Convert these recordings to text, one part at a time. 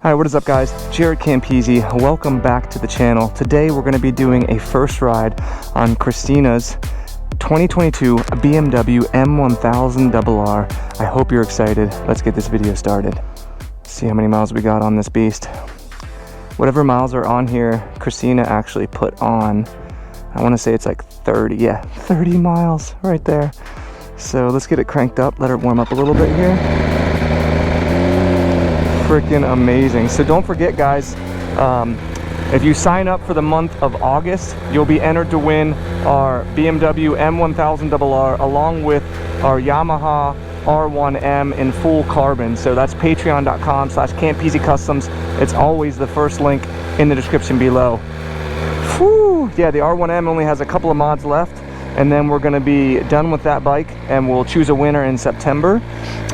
Hi, what is up guys? JaretCampisi. Welcome back to the channel. Today we're going to be doing a first ride on Christina's 2022 BMW M1000RR. I hope you're excited. Let's get this video started. See how many miles we got on this beast. Whatever miles are on here, Christina actually put on, I want to say it's like 30, yeah, 30 miles right there. So let's get it cranked up, let her warm up a little bit here. Freaking amazing. So don't forget guys, if you sign up for the month of August, you'll be entered to win our BMW M1000RR along with our Yamaha R1M in full carbon. So that's patreon.com/Campisi Customs. It's always the first link in the description below. Whew. Yeah, the R1M only has a couple of mods left, and then we're going to be done with that bike and we'll choose a winner in September.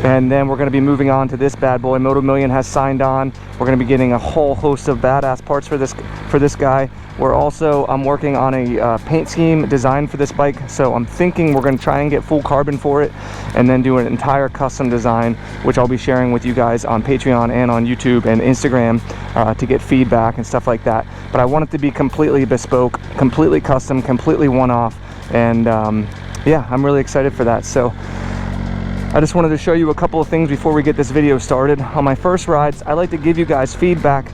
And then we're going to be moving on to this bad boy. Moto Million has signed on. We're going to be getting a whole host of badass parts for this guy. We're also working on a paint scheme design for this bike, so I'm thinking we're going to try and get full carbon for it and then do an entire custom design, which I'll be sharing with you guys on Patreon and on YouTube and Instagram to get feedback and stuff like that. But I want it to be completely bespoke, completely custom, completely one-off, and yeah, I'm really excited for that. So I just wanted to show you a couple of things before we get this video started. On my first rides, I like to give you guys feedback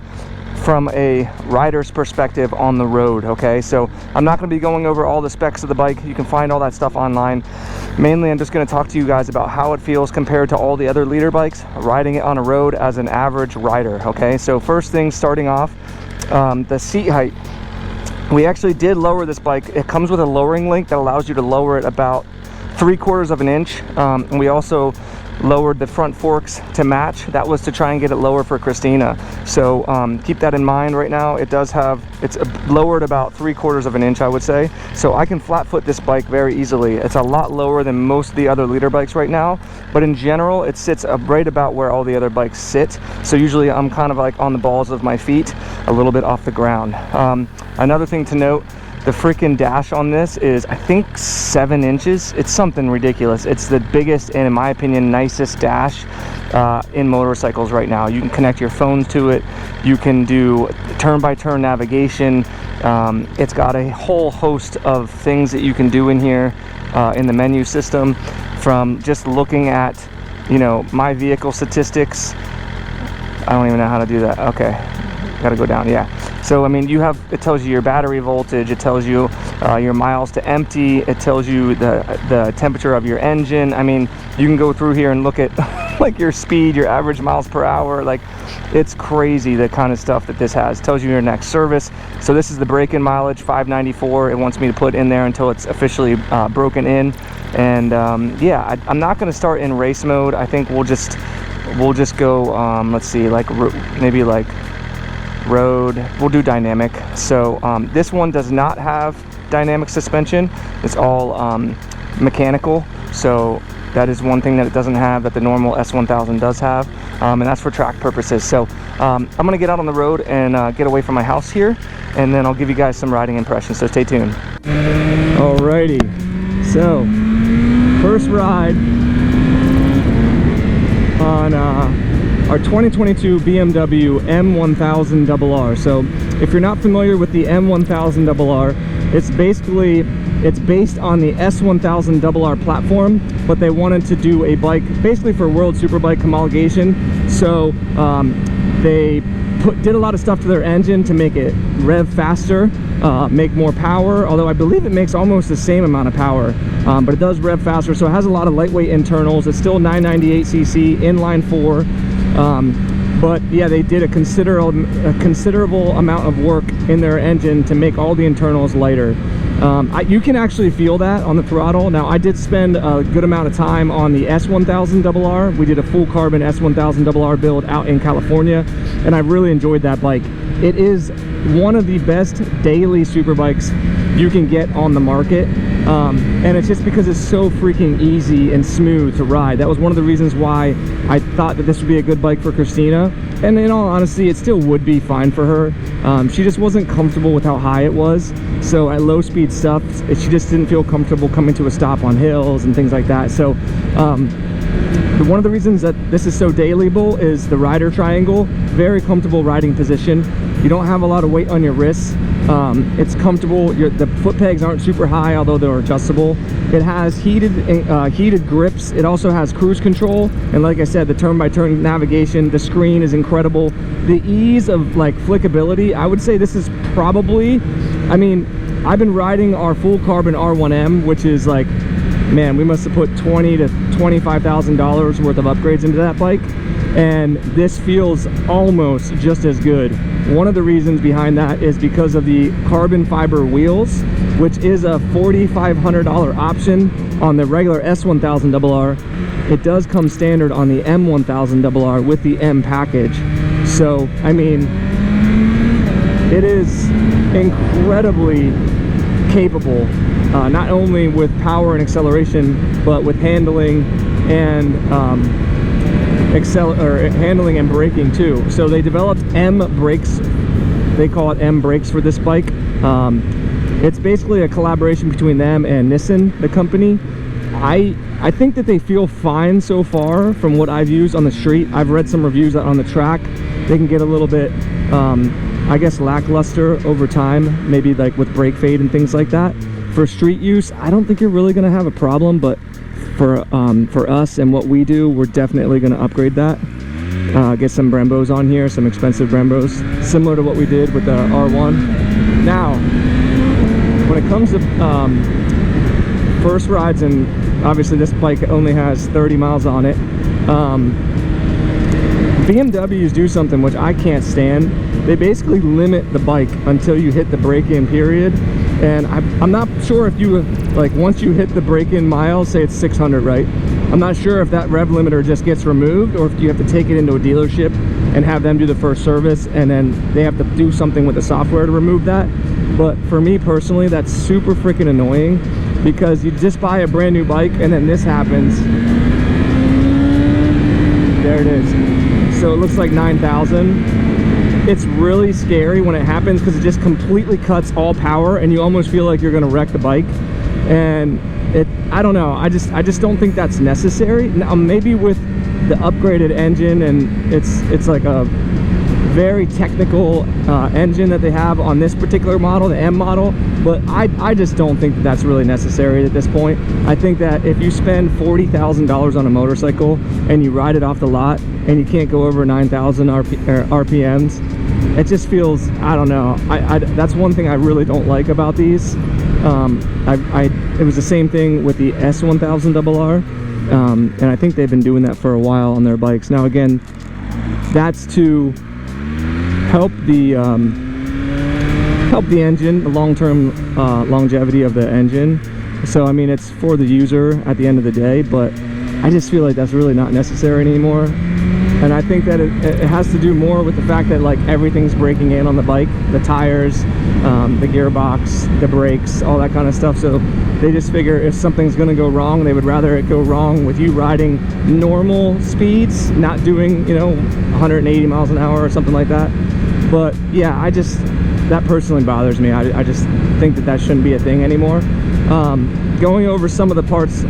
from a rider's perspective on the road, okay? So I'm not going to be going over all the specs of the bike. You can find all that stuff online. Mainly, I'm just going to talk to you guys about how it feels compared to all the other leader bikes, riding it on a road as an average rider, okay? So first thing, starting off, the seat height. We actually did lower this bike. It comes with a lowering link that allows you to lower it about 3/4 of an inch. And we also lowered the front forks to match. That was to try and get it lower for Christina. So keep that in mind. Right now it does have, it's lowered about 3/4 of an inch, I would say. So I can flat foot this bike very easily. It's a lot lower than most of the other leader bikes right now, but in general it sits right about where all the other bikes sit. So usually I'm kind of like on the balls of my feet, a little bit off the ground. Another thing to note, the freaking dash on this is, I think, 7 inches. It's something ridiculous. It's the biggest and, in my opinion, nicest dash in motorcycles right now. You can connect your phone to it. You can do turn-by-turn navigation. It's got a whole host of things that you can do in here in the menu system, from just looking at, you know, my vehicle statistics. I don't even know how to do that. Okay, gotta go down. Yeah. So I mean, you have, it tells you your battery voltage, it tells you your miles to empty, it tells you the temperature of your engine. I mean, you can go through here and look at like your speed, your average miles per hour. Like, it's crazy the kind of stuff that this has. It tells you your next service. So this is the break-in mileage, 594. It wants me to put in there until it's officially broken in. And yeah, I'm not going to start in race mode. I think we'll just go let's see, like maybe like road. We'll do dynamic. So this one does not have dynamic suspension. It's all mechanical. So that is one thing that it doesn't have that the normal S1000 does have, and that's for track purposes. So I'm gonna get out on the road and get away from my house here, and then I'll give you guys some riding impressions, so stay tuned. Alrighty, so first ride on our 2022 BMW M1000RR. So if you're not familiar with the M1000RR, it's based on the S1000RR platform, but they wanted to do a bike basically for World Superbike homologation. So they did a lot of stuff to their engine to make it rev faster, make more power, although I believe it makes almost the same amount of power, but it does rev faster. So it has a lot of lightweight internals. It's still 998cc inline 4. But yeah, they did a considerable amount of work in their engine to make all the internals lighter. You can actually feel that on the throttle. Now, I did spend a good amount of time on the S1000RR. We did a full carbon S1000RR build out in California, and I really enjoyed that bike. It is one of the best daily super bikes you can get on the market, and it's just because it's so freaking easy and smooth to ride. That was one of the reasons why I thought that this would be a good bike for Christina, and in all honesty, it still would be fine for her. She just wasn't comfortable with how high it was, so at low speed stuff, she just didn't feel comfortable coming to a stop on hills and things like that. So one of the reasons that this is so dailyable is the rider triangle. very comfortable riding position. You don't have a lot of weight on your wrists. It's comfortable. The foot pegs aren't super high, although they're adjustable. It has heated grips. It also has cruise control, and like I said, the turn-by-turn navigation. The screen is incredible. The ease of like flickability, I would say this is probably, I mean, I've been riding our full carbon R1M, which is like, man, we must have put $20,000 to $25,000 worth of upgrades into that bike, and this feels almost just as good. One of the reasons behind that is because of the carbon fiber wheels, which is a $4,500 option on the regular S1000RR. It does come standard on the M1000RR with the M package. So, I mean, it is incredibly capable, not only with power and acceleration, but with handling and handling and braking too. So they developed M brakes. They call it M brakes for this bike. It's basically a collaboration between them and Nissan, the company. I think that they feel fine so far from what I've used on the street. I've read some reviews on the track. They can get a little bit, I guess, lackluster over time, maybe like with brake fade and things like that. For street use, I don't think you're really going to have a problem, but for us and what we do, we're definitely going to upgrade that. Get some Brembos on here, some expensive Brembos, similar to what we did with the R1. Now, when it comes to first rides, and obviously this bike only has 30 miles on it, BMWs do something which I can't stand. They basically limit the bike until you hit the break-in period. And I'm not sure if you, like, once you hit the break-in miles, say it's 600, right? I'm not sure if that rev limiter just gets removed, or if you have to take it into a dealership and have them do the first service, and then they have to do something with the software to remove that. But for me personally, that's super freaking annoying, because you just buy a brand new bike and then this happens. There it is. So it looks like 9,000. It's really scary when it happens, because it just completely cuts all power and you almost feel like you're going to wreck the bike. And I don't know, I just don't think that's necessary. Now maybe with the upgraded engine, and it's like a very technical engine that they have on this particular model, the M model, but I just don't think that that's really necessary at this point. I think that if you spend $40,000 on a motorcycle and you ride it off the lot and you can't go over 9,000 RPMs, it just feels, I don't know, that's one thing I really don't like about these. It was the same thing with the S1000RR, and I think they've been doing that for a while on their bikes. Now again, that's to help the engine, the long-term longevity of the engine. So I mean, it's for the user at the end of the day, but I just feel like that's really not necessary anymore. And I think that it has to do more with the fact that, like, everything's breaking in on the bike, the tires, the gearbox, the brakes, all that kind of stuff. So they just figure if something's going to go wrong, they would rather it go wrong with you riding normal speeds, not doing, you know, 180 miles an hour or something like that. But yeah, that personally bothers me. I just think that shouldn't be a thing anymore. Going over some of the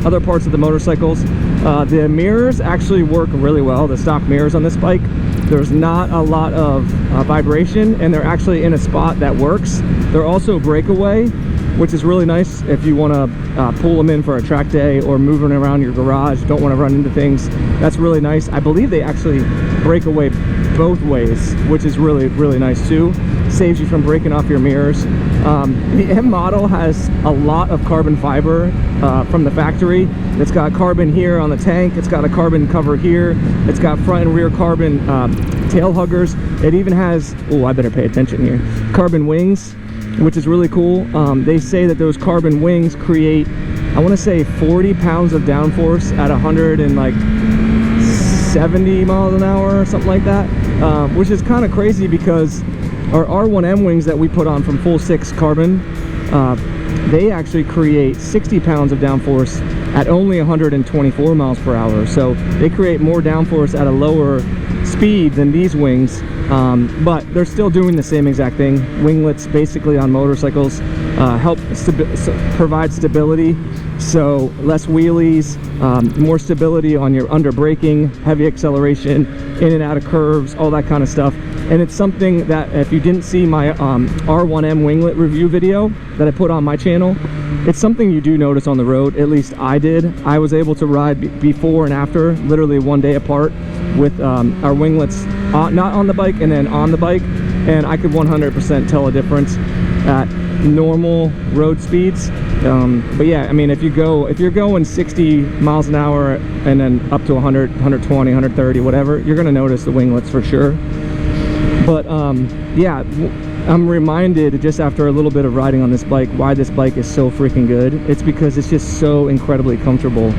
other parts of the motorcycles, the mirrors actually work really well, the stock mirrors on this bike. There's not a lot of vibration, and they're actually in a spot that works. They're also breakaway, which is really nice if you want to pull them in for a track day or moving around your garage, don't want to run into things. That's really nice. I believe they actually break away both ways, which is really, really nice too. Saves you from breaking off your mirrors. The M model has a lot of carbon fiber from the factory. It's got carbon here on the tank. It's got a carbon cover here. It's got front and rear carbon tail huggers. It even has, oh, I better pay attention here, carbon wings, which is really cool. They say that those carbon wings create, I want to say 40 pounds of downforce at 170 miles an hour or something like that, which is kind of crazy, because our R1M wings that we put on from full 6 carbon, they actually create 60 pounds of downforce at only 124 miles per hour. So they create more downforce at a lower speed than these wings, but they're still doing the same exact thing. Winglets basically on motorcycles help provide stability So less wheelies, more stability on your under braking, heavy acceleration, in and out of curves, all that kind of stuff. And it's something that if you didn't see my R1M winglet review video that I put on my channel, it's something you do notice on the road. At least I did. I was able to ride before and after, literally one day apart, with our winglets not on the bike and then on the bike, and I could 100% tell a difference at normal road speeds. But yeah, I mean, if you're going 60 miles an hour and then up to 100, 120, 130, whatever, you're gonna notice the winglets for sure. But yeah, I'm reminded just after a little bit of riding on this bike why this bike is so freaking good. It's because it's just so incredibly comfortable.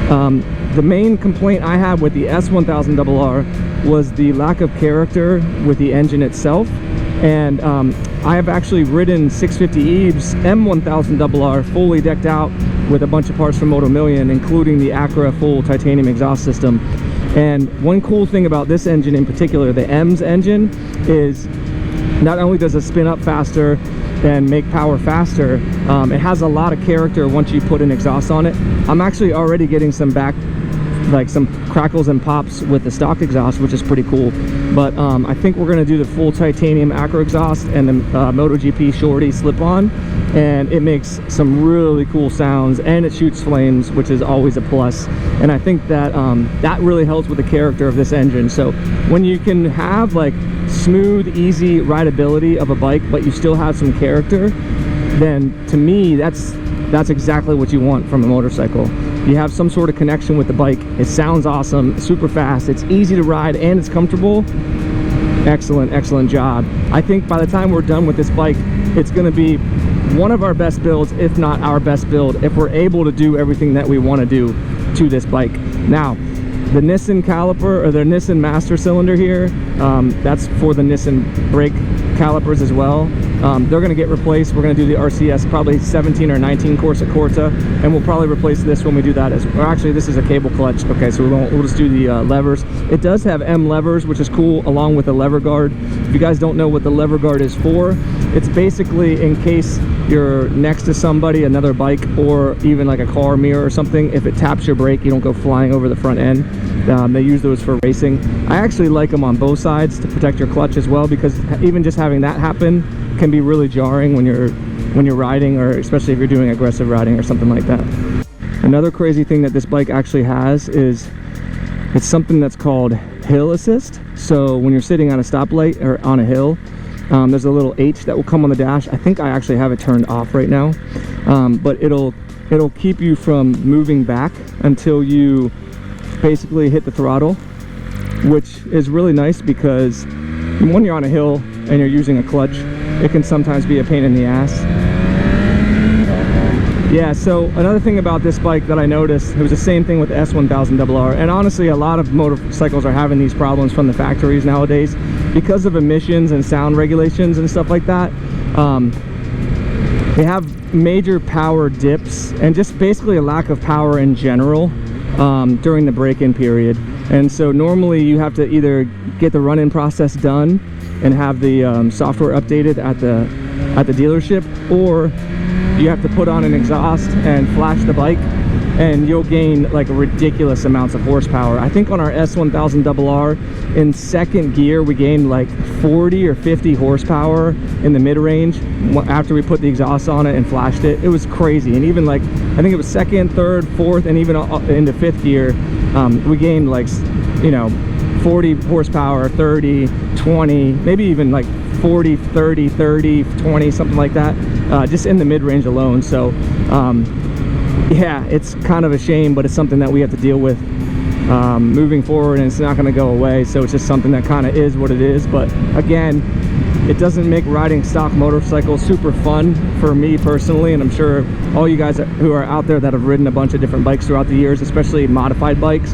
The main complaint I had with the S1000RR was the lack of character with the engine itself. And I have actually ridden 650 Eve's M1000RR fully decked out with a bunch of parts from Moto Million, including the Acura full titanium exhaust system. And one cool thing about this engine in particular, the M's engine, is not only does it spin up faster and make power faster, it has a lot of character once you put an exhaust on it. I'm actually already getting some some crackles and pops with the stock exhaust, which is pretty cool. But I think we're going to do the full titanium Acura exhaust and the MotoGP Shorty slip-on, and it makes some really cool sounds, and it shoots flames, which is always a plus. And I think that that really helps with the character of this engine. So when you can have like smooth, easy rideability of a bike, but you still have some character, then to me that's exactly what you want from a motorcycle. You have some sort of connection with the bike. It sounds awesome, super fast, it's easy to ride, and it's comfortable. Excellent job. I think by the time we're done with this bike, it's going to be one of our best builds, if not our best build, if we're able to do everything that we want to do to this bike. Now, the Nissan caliper, or the Nissan master cylinder here, that's for the Nissan brake calipers as well. They're going to get replaced. We're going to do the RCS probably 17 or 19 course at Corta, and we'll probably replace this when we do that. Or actually, this is a cable clutch. Okay, so we'll just do the levers. It does have M levers, which is cool, along with a lever guard. If you guys don't know what the lever guard is for, it's basically in case you're next to somebody, another bike, or even like a car mirror or something. If it taps your brake, you don't go flying over the front end. They use those for racing. I actually like them on both sides to protect your clutch as well, because even just having that happen can be really jarring when you're riding, or especially if you're doing aggressive riding or something like that. Another crazy thing that this bike actually has is it's something that's called hill assist. So when you're sitting on a stoplight or on a hill, there's a little H that will come on the dash. I think I actually have it turned off right now, but it'll keep you from moving back until you basically hit the throttle, which is really nice because when you're on a hill and you're using a clutch, it can sometimes be a pain in the ass. Yeah, so another thing about this bike that I noticed, it was the same thing with the S1000RR, and honestly a lot of motorcycles are having these problems from the factories nowadays because of emissions and sound regulations and stuff like that. They have major power dips and just basically a lack of power in general during the break-in period. And so normally you have to either get the run-in process done and have the software updated at the dealership, or you have to put on an exhaust and flash the bike, and you'll gain like ridiculous amounts of horsepower. I think on our S1000RR in second gear we gained like 40 or 50 horsepower in the mid-range after we put the exhaust on it and flashed it. It was crazy. And even like I think it was second, third, fourth, and even into fifth gear, we gained like, you know, 40 horsepower, 30, 20, maybe even like 40, 30, 30, 20, something like that, just in the mid-range alone. So yeah, it's kind of a shame, but it's something that we have to deal with moving forward, and it's not going to go away. So it's just something that kind of is what it is. But again, it doesn't make riding stock motorcycles super fun for me personally, and I'm sure all you guys who are out there that have ridden a bunch of different bikes throughout the years, especially modified bikes,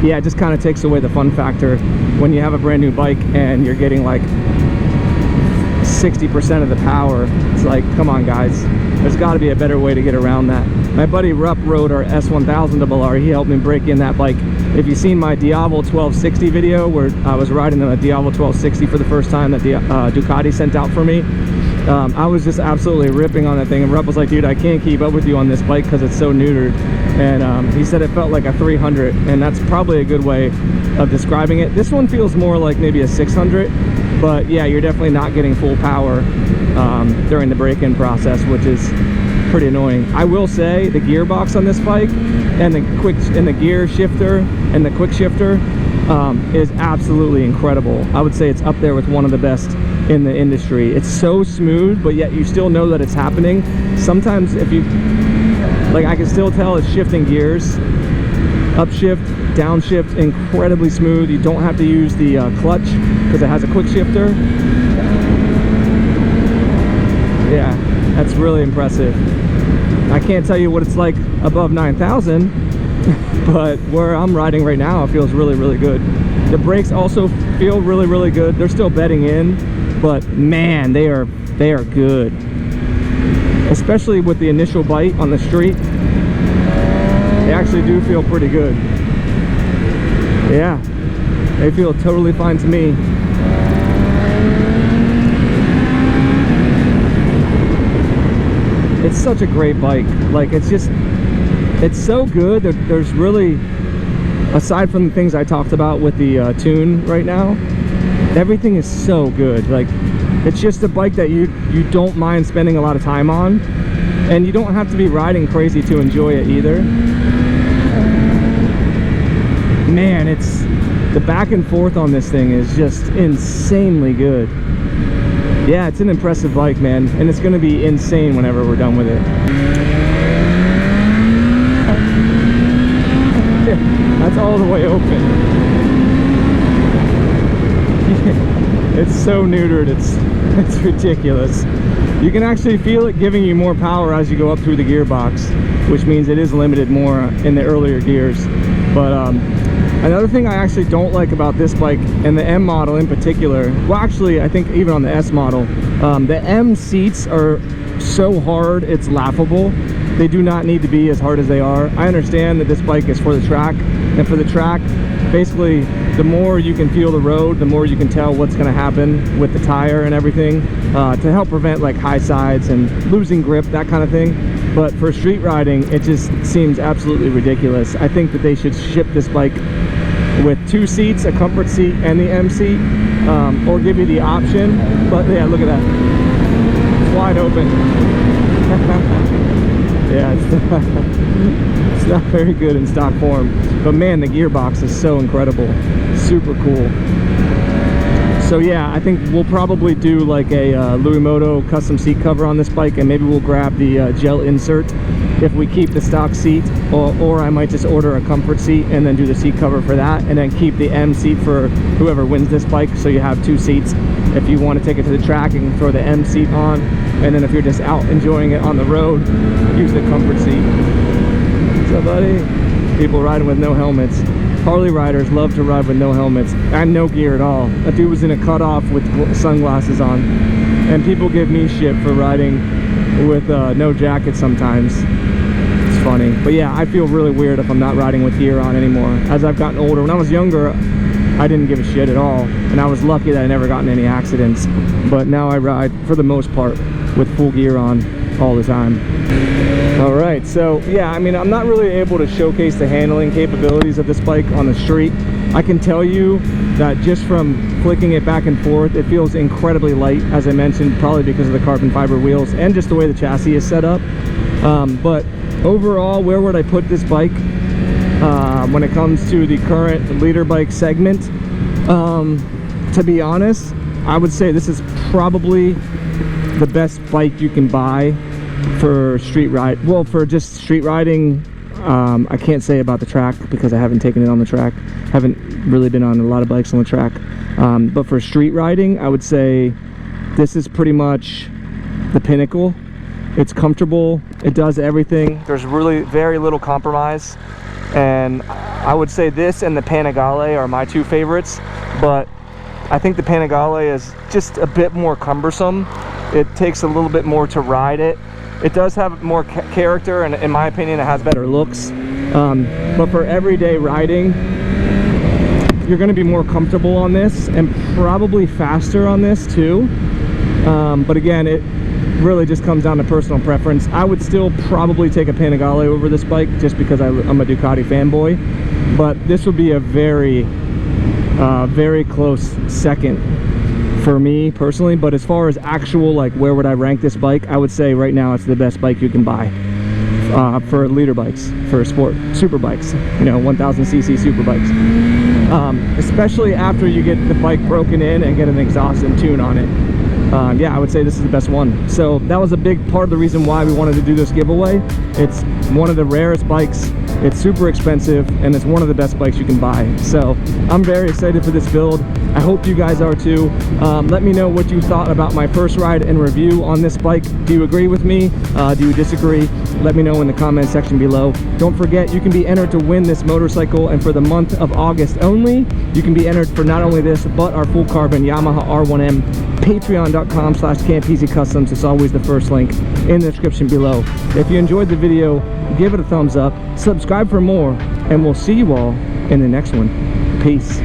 yeah, it just kind of takes away the fun factor when you have a brand new bike and you're getting like 60% of the power. It's like, come on guys, there's got to be a better way to get around that. My buddy Rupp rode our S1000RR. He helped me break in that bike. If you've seen my Diavolo 1260 video where I was riding the Diavolo 1260 for the first time that Ducati sent out for me, I was just absolutely ripping on that thing, and Rev was like, dude, I can't keep up with you on this bike because it's so neutered. And he said it felt like a 300, and that's probably a good way of describing it. This one feels more like maybe a 600, but yeah, you're definitely not getting full power during the break-in process, which is pretty annoying. I will say the gearbox on this bike and the gear shifter and the quick shifter is absolutely incredible. I would say it's up there with one of the best in the industry. It's so smooth, but yet you still know that it's happening. Sometimes if you like, I can still tell it's shifting gears, upshift, downshift, incredibly smooth. You don't have to use the clutch because it has a quick shifter. Yeah, that's really impressive. I can't tell you what it's like above 9,000, but where I'm riding right now, it feels really, really good. The brakes also feel really, really good. They're still bedding in, but man, they are good. Especially with the initial bite on the street, they actually do feel pretty good. Yeah, they feel totally fine to me. It's such a great bike. Like, it's so good. There's really, aside from the things I talked about with the tune right now, everything is so good. Like, it's just a bike that you don't mind spending a lot of time on, and you don't have to be riding crazy to enjoy it either. Man, it's the back and forth on this thing is just insanely good. Yeah, it's an impressive bike, man, and it's going to be insane whenever we're done with it. That's all the way open. It's so neutered, it's ridiculous. You can actually feel it giving you more power as you go up through the gearbox, which means it is limited more in the earlier gears. But another thing I actually don't like about this bike, and the M model in particular, well, actually I think even on the S model, the M seats are so hard it's laughable. They do not need to be as hard as they are. I understand that this bike is for the track, and for the track, basically the more you can feel the road, the more you can tell what's going to happen with the tire and everything, to help prevent like high sides and losing grip, that kind of thing. But for street riding, it just seems absolutely ridiculous. I think that they should ship this bike with 2 seats, a comfort seat and the M seat, or give you the option. But yeah, look at that, it's wide open. Yeah, it's not very good in stock form, but man, the gearbox is so incredible, super cool. So yeah, I think we'll probably do like a Luimoto custom seat cover on this bike, and maybe we'll grab the gel insert if we keep the stock seat, or I might just order a comfort seat and then do the seat cover for that, and then keep the M seat for whoever wins this bike, so you have 2 seats. If you want to take it to the track, you can throw the M seat on, and then if you're just out enjoying it on the road, use the comfort seat. What's up, buddy? People riding with no helmets. Harley riders love to ride with no helmets and no gear at all. That dude was in a cutoff with sunglasses on, and people give me shit for riding with no jacket sometimes. It's funny, but yeah, I feel really weird if I'm not riding with gear on anymore. As I've gotten older, when I was younger, I didn't give a shit at all, and I was lucky that I never got in any accidents. But now I ride, for the most part, with full gear on all the time. All right, so yeah, I mean, I'm not really able to showcase the handling capabilities of this bike on the street. I can tell you that just from flicking it back and forth, it feels incredibly light, as I mentioned, probably because of the carbon fiber wheels and just the way the chassis is set up. But overall, where would I put this bike when it comes to the current leader bike segment? To be honest, I would say this is probably the best bike you can buy for street ride. Well, for just street riding, I can't say about the track because I haven't taken it on the track. Haven't really been on a lot of bikes on the track. But for street riding, I would say this is pretty much the pinnacle. It's comfortable, it does everything. There's really very little compromise, and I would say this and the Panigale are my 2 favorites, but I think the Panigale is just a bit more cumbersome. It takes a little bit more to ride it. It does have more character, and in my opinion, it has better looks. But for everyday riding, you're going to be more comfortable on this, and probably faster on this too. But again, really just comes down to personal preference. I would still probably take a Panigale over this bike just because I'm a Ducati fanboy, but this would be a very close second for me personally. But as far as actual, like, where would I rank this bike, I would say right now it's the best bike you can buy for leader bikes, for sport super bikes, you know, 1000cc super bikes, especially after you get the bike broken in and get an exhaust and tune on it. Yeah, I would say this is the best one. So that was a big part of the reason why we wanted to do this giveaway. It's one of the rarest bikes, it's super expensive, and it's one of the best bikes you can buy. So I'm very excited for this build. I hope you guys are too. Let me know what you thought about my first ride and review on this bike. Do you agree with me? Do you disagree? Let me know in the comment section below. Don't forget, you can be entered to win this motorcycle, and for the month of August only, you can be entered for not only this, but our full carbon Yamaha R1M. Patreon.com/Campisi Customs. It's always the first link in the description below. If you enjoyed the video, give it a thumbs up, subscribe for more, and we'll see you all in the next one. Peace.